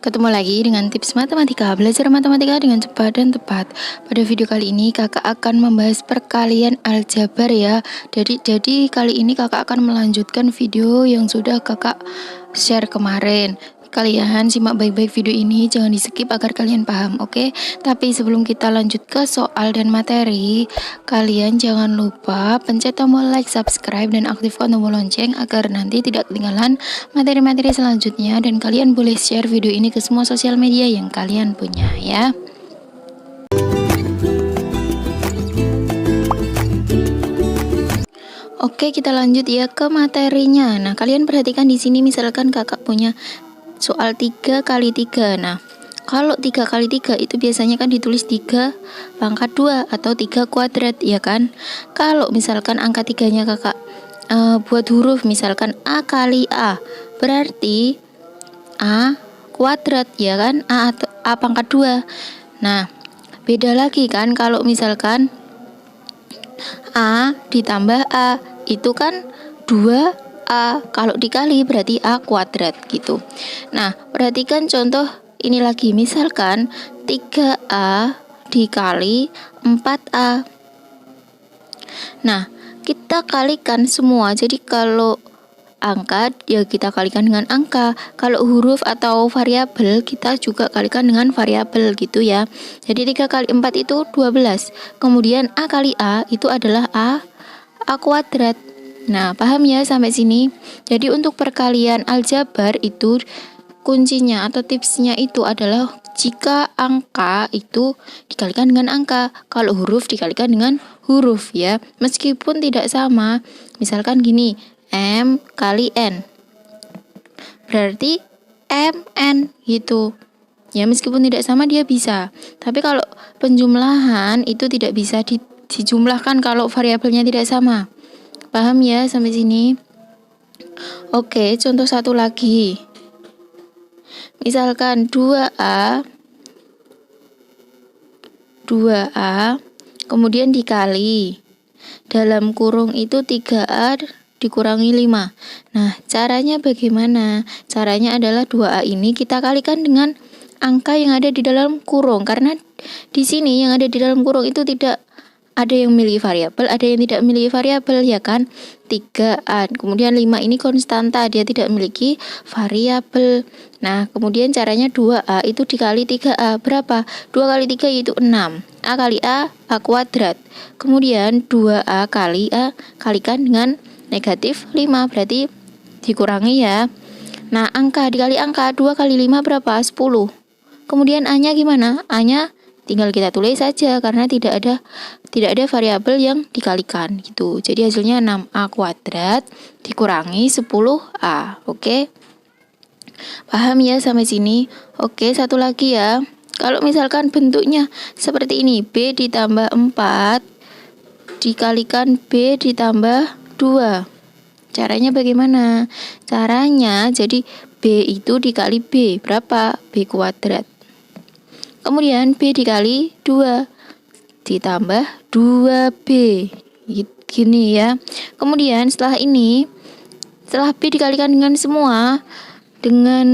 Ketemu lagi dengan tips matematika, belajar matematika dengan cepat dan tepat. Pada video kali ini kakak akan membahas perkalian aljabar ya. Jadi kali ini kakak akan melanjutkan video yang sudah kakak share kemarin. Kalian simak baik-baik video ini, jangan di skip agar kalian paham, oke? Tapi sebelum kita lanjut ke soal dan materi, kalian jangan lupa pencet tombol like, subscribe, dan aktifkan tombol lonceng agar nanti tidak ketinggalan materi-materi selanjutnya, dan kalian boleh share video ini ke semua sosial media yang kalian punya ya. Oke, kita lanjut ya ke materinya. Nah, kalian perhatikan di sini misalkan kakak punya soal 3 kali 3. Nah, kalau 3 kali 3 itu biasanya kan ditulis 3 pangkat 2 atau 3 kuadrat ya kan. Kalau misalkan angka 3-nya kakak buat huruf misalkan A kali A, berarti A kuadrat ya kan, A atau A pangkat 2. Nah, beda lagi kan kalau misalkan A ditambah A, itu kan 2A, kalau dikali berarti A kuadrat gitu. Nah, perhatikan contoh ini lagi, misalkan 3A dikali 4A. Nah, kita kalikan semua. Jadi kalau angka ya kita kalikan dengan angka, kalau huruf atau variabel kita juga kalikan dengan variabel gitu ya. Jadi 3 kali 4 itu 12. Kemudian A kali A itu adalah A kuadrat. Nah, paham ya sampai sini? Jadi untuk perkalian aljabar itu kuncinya atau tipsnya itu adalah jika angka itu dikalikan dengan angka, kalau huruf dikalikan dengan huruf ya. Meskipun tidak sama, misalkan gini, M kali N berarti MN gitu ya, meskipun tidak sama dia bisa. Tapi kalau penjumlahan itu tidak bisa dijumlahkan kalau variabelnya tidak sama. Paham ya sampai sini? Oke, contoh satu lagi. Misalkan 2A kemudian dikali, dalam kurung itu 3A dikurangi 5. Nah, caranya bagaimana? Caranya adalah 2A ini kita kalikan dengan angka yang ada di dalam kurung, karena di sini yang ada di dalam kurung itu tidak ada yang milih variabel, ada yang tidak milih variabel ya kan. 3A, kemudian 5 ini konstanta, dia tidak memiliki variabel. Nah, kemudian caranya 2A itu dikali 3A, berapa? 2 kali 3 yaitu 6. A kali A kuadrat. Kemudian 2A kali A kalikan dengan negatif 5, berarti dikurangi ya. Nah, angka dikali angka, 2 kali 5 berapa? 10. Kemudian A-nya gimana? A-nya tinggal kita tulis saja karena tidak ada variabel yang dikalikan gitu. Jadi hasilnya 6A kuadrat dikurangi 10A. Oke? Paham ya sampai sini? Oke, satu lagi ya. Kalau misalkan bentuknya seperti ini, B ditambah 4 dikalikan B ditambah 2. Caranya bagaimana? Caranya jadi B itu dikali B, berapa? B kuadrat. Kemudian B dikali 2 ditambah 2B, gini ya. Kemudian setelah B dikalikan dengan semua, dengan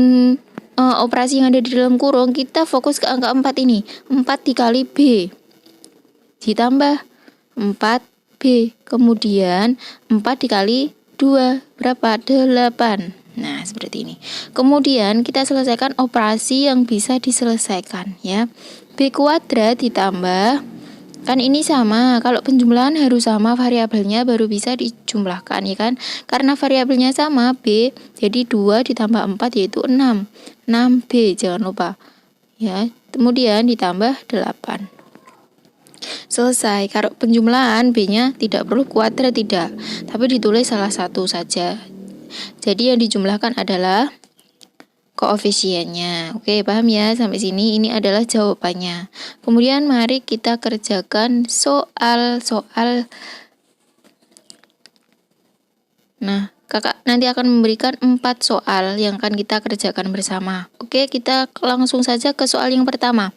operasi yang ada di dalam kurung, kita fokus ke angka 4 ini. 4 dikali B ditambah 4B. Kemudian 4 dikali 2 berapa? 8. Nah, seperti ini. Kemudian kita selesaikan operasi yang bisa diselesaikan ya. B kuadrat ditambah, kan ini sama, kalau penjumlahan harus sama variabelnya baru bisa dijumlahkan ya kan. Karena variabelnya sama B, jadi 2 ditambah 4 yaitu 6. 6B jangan lupa. Ya, kemudian ditambah 8. Selesai. Kalau penjumlahan B-nya tidak perlu kuadrat, tidak, tapi ditulis salah satu saja. Jadi yang dijumlahkan adalah koefisiennya. Oke, paham ya sampai sini? Ini adalah jawabannya. Kemudian mari kita kerjakan soal-soal. Nah, kakak nanti akan memberikan 4 soal yang akan kita kerjakan bersama. Oke, kita langsung saja ke soal yang pertama.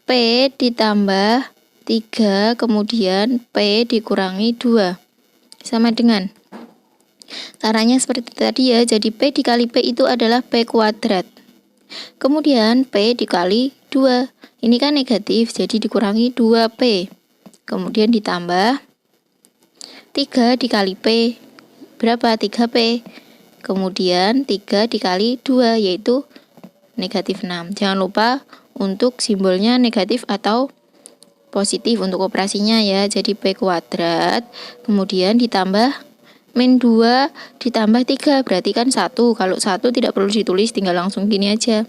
P ditambah 3, kemudian P dikurangi 2 sama dengan, caranya seperti tadi ya. Jadi P dikali P itu adalah P kuadrat. Kemudian P dikali 2. Ini kan negatif, jadi dikurangi 2P. Kemudian ditambah 3 dikali P. Berapa? 3P. Kemudian 3 dikali 2, yaitu negatif 6. Jangan lupa untuk simbolnya negatif atau positif untuk operasinya ya. Jadi P kuadrat, kemudian ditambah min 2 ditambah 3, berarti kan 1. Kalau 1 tidak perlu ditulis, tinggal langsung gini aja.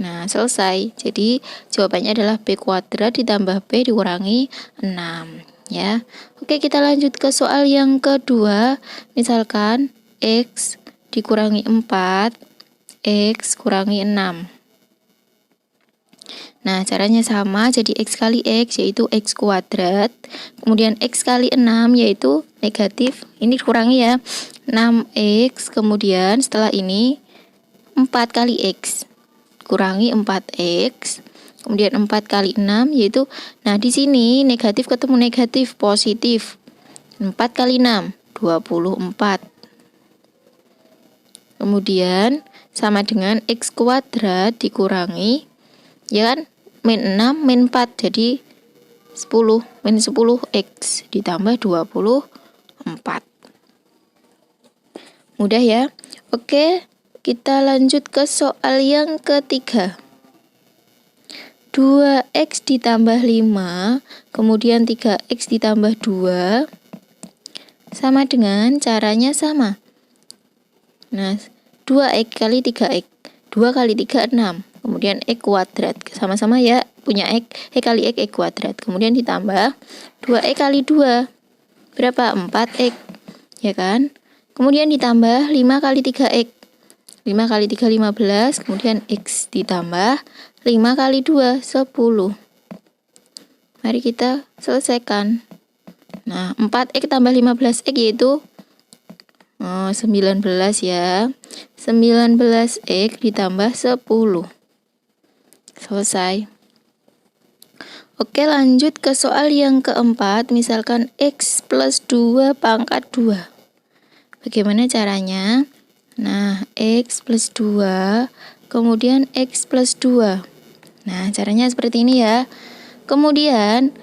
Nah, selesai. Jadi jawabannya adalah P kuadrat ditambah P dikurangi 6 ya. Oke, kita lanjut ke soal yang kedua. Misalkan X dikurangi 4, X kurangi 6. Nah, caranya sama, jadi X kali X yaitu X kuadrat, kemudian X kali 6 yaitu negatif, ini dikurangi ya, 6X, kemudian setelah ini 4 kali X, kurangi 4X, kemudian 4 kali 6 yaitu, nah di sini negatif ketemu negatif, positif, 4 kali 6, 24. Kemudian sama dengan X kuadrat dikurangi, ya kan, min 6 min 4, jadi 10, min 10X ditambah 24. Mudah ya. Oke, kita lanjut ke soal yang ketiga. 2X ditambah 5, kemudian 3X ditambah 2, sama dengan caranya sama. Nah, 2X kali 3X, 2 kali 3, 6. Kemudian X kuadrat, sama-sama ya, punya X kali X kuadrat. Kemudian ditambah 2X kali 2, berapa? 4X, ya kan? Kemudian ditambah 5 kali 3X, 5 kali 3, 15. Kemudian X ditambah 5 kali 2, 10. Mari kita selesaikan. Nah, 4X tambah 15X yaitu 19 ya. 19X ditambah 10. Selesai. Oke, lanjut ke soal yang keempat. Misalkan X plus 2 pangkat 2. Bagaimana caranya? Nah, X plus 2, kemudian X plus 2. Nah, caranya seperti ini ya. Kemudian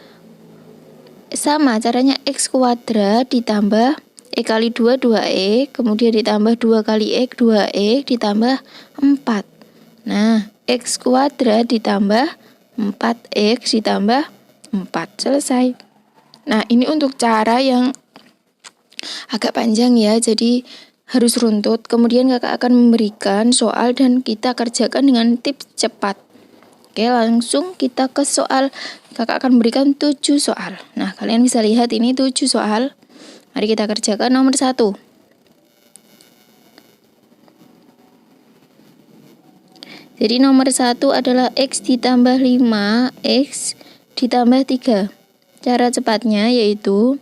sama caranya X kuadrat ditambah E kali 2, 2E, kemudian ditambah 2 kali X, 2E, ditambah 4. Nah, X kuadrat ditambah 4X ditambah 4. Selesai. Nah, ini untuk cara yang agak panjang ya, jadi harus runtut. Kemudian kakak akan memberikan soal dan kita kerjakan dengan tips cepat. Oke, langsung kita ke soal. Kakak akan memberikan 7 soal. Nah, kalian bisa lihat ini 7 soal. Mari kita kerjakan. Nomor 1. Jadi nomor 1 adalah X ditambah 5, X ditambah 3. Cara cepatnya yaitu,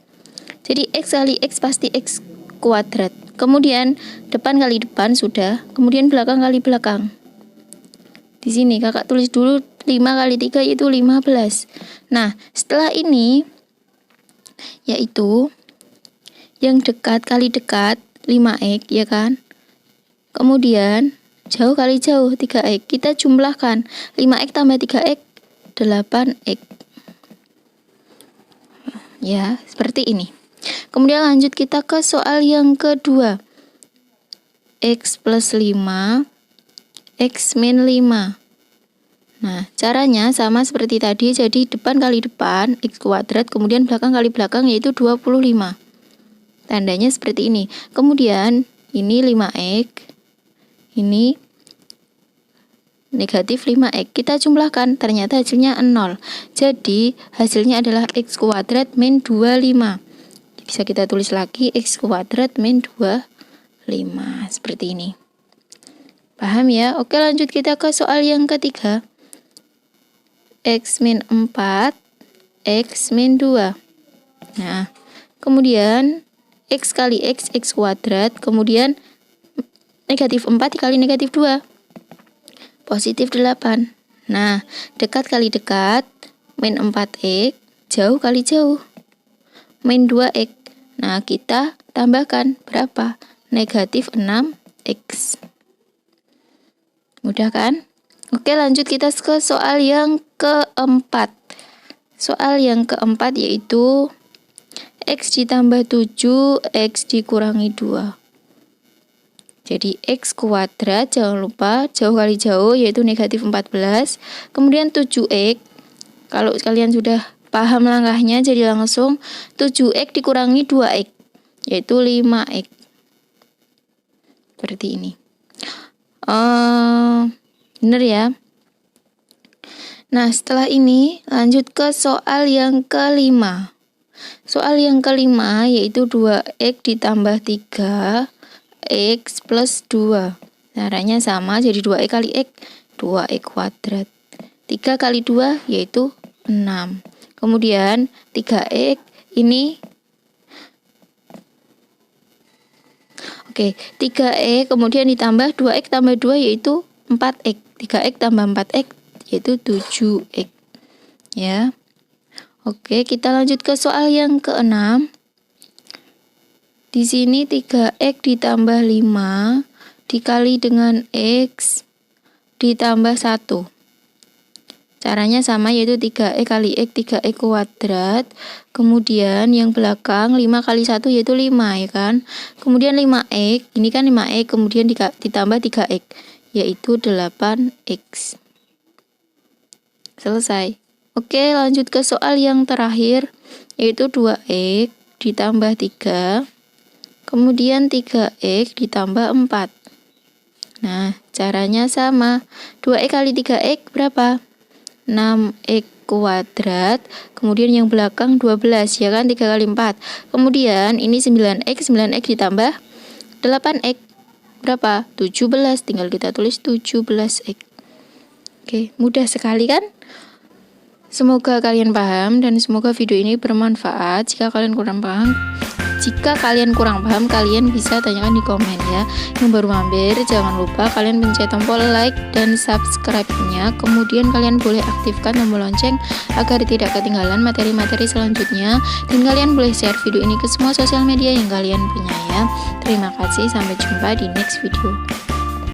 jadi X kali X pasti X kuadrat. Kemudian depan kali depan sudah, kemudian belakang kali belakang. Di sini kakak tulis dulu 5 kali 3 yaitu 15. Nah, setelah ini yaitu yang dekat kali dekat 5X, ya kan? Kemudian jauh kali jauh 3X. Kita jumlahkan 5X tambah 3X 8X. Ya, seperti ini. Kemudian lanjut kita ke soal yang kedua. X plus 5, X min 5. Nah, caranya sama seperti tadi. Jadi depan kali depan X kuadrat, kemudian belakang kali belakang yaitu 25. Tandanya seperti ini. Kemudian ini 5X, ini negatif 5X. Kita jumlahkan, ternyata hasilnya 0. Jadi hasilnya adalah X kuadrat min 25. Bisa kita tulis lagi X kuadrat min 25. Seperti ini. Paham ya? Oke, lanjut kita ke soal yang ketiga. X min 4, X min 2. Nah, kemudian X kali X, X kuadrat, kemudian negatif 4 dikali negatif 2, positif 8. Nah, dekat kali dekat, min 4X, jauh kali jauh, min 2X. Nah, kita tambahkan berapa? Negatif 6X. Mudah kan? Oke, lanjut kita ke soal yang keempat. Soal yang keempat yaitu X ditambah 7, X dikurangi 2. Jadi X kuadrat, jangan lupa jauh kali jauh yaitu negatif 14. Kemudian 7X, kalau kalian sudah paham langkahnya, jadi langsung 7X dikurangi 2X, yaitu 5X. Seperti ini. Bener ya? Nah, setelah ini lanjut ke soal yang kelima. Soal yang kelima yaitu 2X ditambah 3, X plus 2. Caranya sama, jadi 2X kali X, 2X kuadrat. 3 kali 2 yaitu 6. Kemudian 3X ini, oke, 3X kemudian ditambah 2X tambah 2 yaitu 4X. 3X tambah 4X yaitu 7X. Ya. Oke, kita lanjut ke soal yang keenam. Di sini 3X ditambah 5 dikali dengan X ditambah 1. Caranya sama, yaitu 3X kali X, 3X kuadrat. Kemudian yang belakang 5 kali 1 yaitu 5, ya kan? Kemudian 5X, ini kan 5X, kemudian ditambah 3X, yaitu 8X. Selesai. Oke, lanjut ke soal yang terakhir, yaitu 2X ditambah 3, kemudian 3X ditambah 4. Nah, caranya sama. 2X kali 3X berapa? 6X kuadrat, kemudian yang belakang 12, ya kan? 3 kali 4. Kemudian ini 9X, 9X ditambah 8X. Berapa? 17, tinggal kita tulis 17X. Oke, mudah sekali kan? Semoga kalian paham dan semoga video ini bermanfaat. Jika kalian kurang paham, kalian bisa tanyakan di komen ya. Yang baru mampir, jangan lupa kalian pencet tombol like dan subscribe-nya. Kemudian kalian boleh aktifkan tombol lonceng agar tidak ketinggalan materi-materi selanjutnya. Dan kalian boleh share video ini ke semua sosial media yang kalian punya ya. Terima kasih, sampai jumpa di next video.